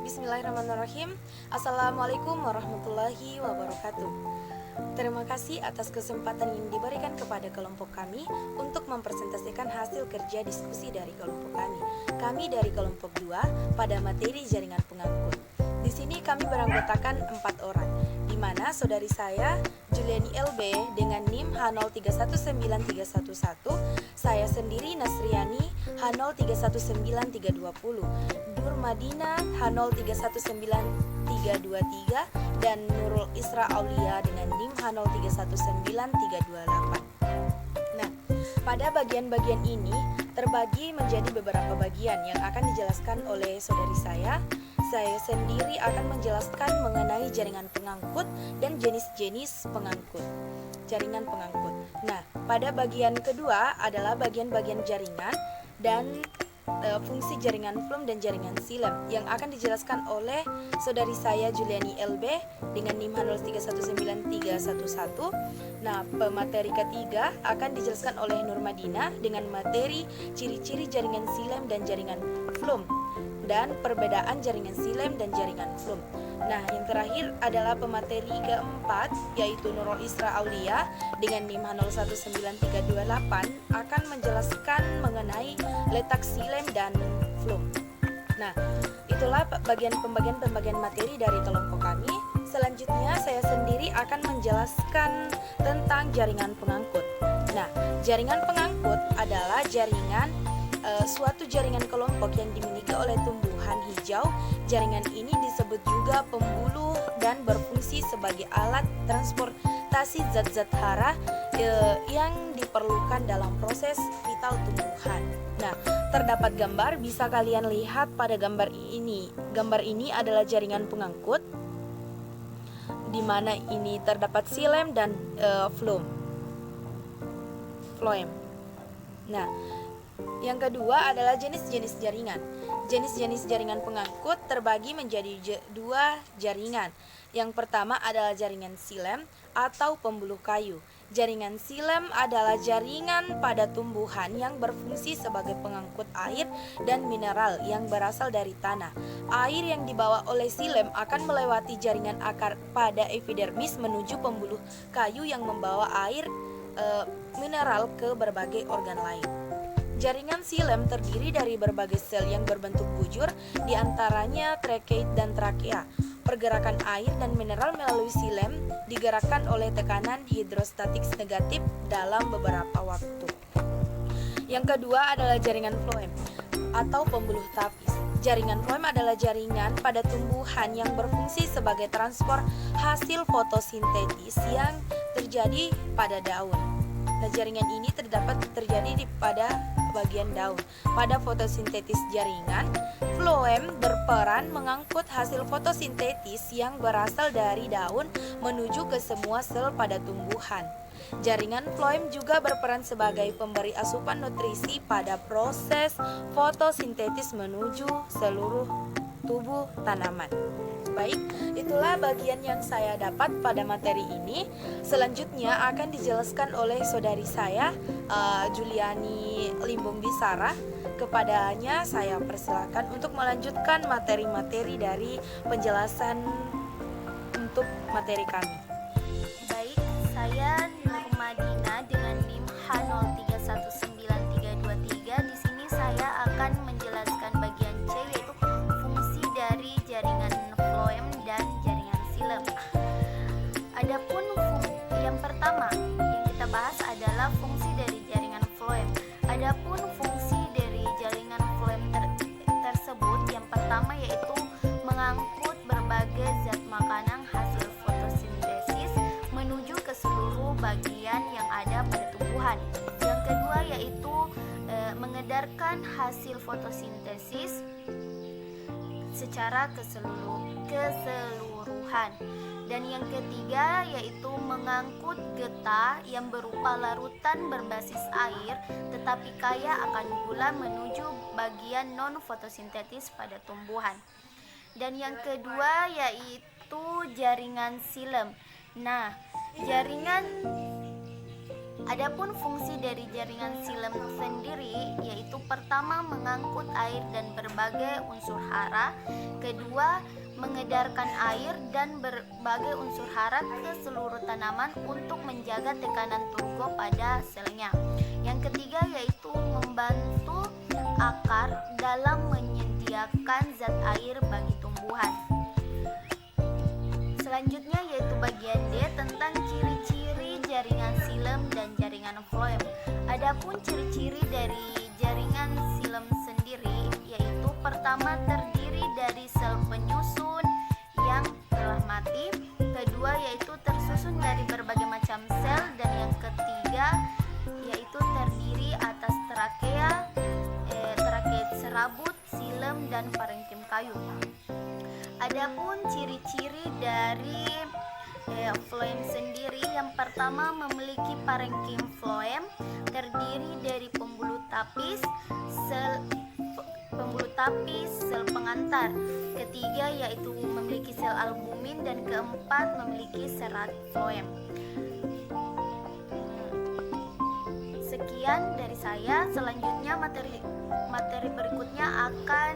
Bismillahirrahmanirrahim. Assalamualaikum warahmatullahi wabarakatuh. Terima kasih atas kesempatan yang diberikan kepada kelompok kami untuk mempresentasikan hasil kerja diskusi dari kelompok kami. Kami dari kelompok 2 pada materi jaringan pengangkut. Di sini kami beranggotakan 4 orang, di mana saudari saya Juliani LB dengan NIM H03193111, saya sendiri Nasriani H031932, Nur Madina H031923, dan Nurul Isra Aulia dengan NIM H031938. Nah, pada bagian-bagian ini terbagi menjadi beberapa bagian yang akan dijelaskan oleh saudari saya. Saya sendiri akan menjelaskan mengenai jaringan pengangkut dan jenis-jenis pengangkut. Jaringan pengangkut. Nah, pada bagian kedua adalah bagian-bagian jaringan dan fungsi jaringan flume dan jaringan silem yang akan dijelaskan oleh saudari saya Juliani LB dengan NIM H03193111. Nah, pemateri ketiga akan dijelaskan oleh Nur Madina dengan materi ciri-ciri jaringan silem dan jaringan flume dan perbedaan jaringan silem dan jaringan flume. Nah, yang terakhir adalah pemateri keempat, yaitu Nurul Isra Aulia dengan NIM H019328 akan menjelaskan mengenai letak silem dan flume. Nah, itulah pembagian materi dari kelompok kami. Selanjutnya saya sendiri akan menjelaskan tentang jaringan pengangkut. Nah, jaringan pengangkut adalah suatu jaringan kelompok yang dimiliki oleh tumbuhan hijau. Jaringan ini disebut juga pembuluh dan berfungsi sebagai alat transportasi zat-zat hara yang diperlukan dalam proses vital tumbuhan. Nah, terdapat gambar, bisa kalian lihat pada gambar ini. Gambar ini adalah jaringan pengangkut, di mana ini terdapat silem dan flume. Nah, yang kedua adalah jenis-jenis jaringan. Jenis-jenis jaringan pengangkut terbagi menjadi dua jaringan. Yang pertama adalah jaringan silem atau pembuluh kayu. Jaringan silem adalah jaringan pada tumbuhan yang berfungsi sebagai pengangkut air dan mineral yang berasal dari tanah. Air yang dibawa oleh silem akan melewati jaringan akar pada epidermis menuju pembuluh kayu yang membawa air mineral ke berbagai organ lain. Jaringan silem terdiri dari berbagai sel yang berbentuk bujur, diantaranya tracheit dan trakea. Pergerakan air dan mineral melalui silem digerakkan oleh tekanan hidrostatik negatif dalam beberapa waktu. Yang kedua adalah jaringan floem atau pembuluh tapis. Jaringan floem adalah jaringan pada tumbuhan yang berfungsi sebagai transport hasil fotosintetis yang terjadi pada daun. Nah, jaringan ini terjadi pada bagian daun. Pada fotosintetis jaringan, floem berperan mengangkut hasil fotosintetis yang berasal dari daun menuju ke semua sel pada tumbuhan. Jaringan floem juga berperan sebagai pemberi asupan nutrisi pada proses fotosintetis menuju seluruh tubuh tanaman. Baik, itulah bagian yang saya dapat pada materi ini. Selanjutnya akan dijelaskan oleh saudari saya Juliani Limbung Bisara. Kepadanya saya persilakan untuk melanjutkan materi-materi dari penjelasan untuk materi kami. Baik, saya Nur Madina dengan NIM H031923. Di sini saya akan menjelaskan bagian C, yaitu fungsi dari jaringan floem dan jaringan silem. Adapun yang pertama yang kita bahas adalah fungsi dari jaringan floem. Adapun fungsi dari jaringan floem tersebut yang pertama yaitu mengangkut berbagai zat makanan hasil fotosintesis menuju ke seluruh bagian yang ada pada tumbuhan. Yang kedua yaitu mengedarkan hasil fotosintesis secara keseluruhan. Dan yang ketiga yaitu mengangkut getah yang berupa larutan berbasis air tetapi kaya akan gula menuju bagian non fotosintetis pada tumbuhan. Dan yang kedua yaitu jaringan silem. Nah, jaringan Adapun fungsi dari jaringan xilem sendiri yaitu pertama mengangkut air dan berbagai unsur hara, kedua mengedarkan air dan berbagai unsur hara ke seluruh tanaman untuk menjaga tekanan turgo pada selnya. Yang ketiga yaitu membantu akar dalam menyediakan zat air bagi tumbuhan. Selanjutnya yaitu bagian D tentang ciri-ciri jaringan xilem dan jaringan floem. Adapun ciri-ciri dari jaringan xilem sendiri yaitu pertama terdiri dari sel penyusun yang telah mati, kedua yaitu tersusun dari berbagai macam sel, dan yang ketiga yaitu terdiri atas trakea, trakeit serabut, xilem dan parenkim kayu. Adapun ciri-ciri dari floem sendiri, yang pertama memiliki parenkim floem terdiri dari pembuluh tapis, sel pengantar. Ketiga yaitu memiliki sel albumin, dan keempat memiliki serat floem. Sekian dari saya. Selanjutnya materi berikutnya akan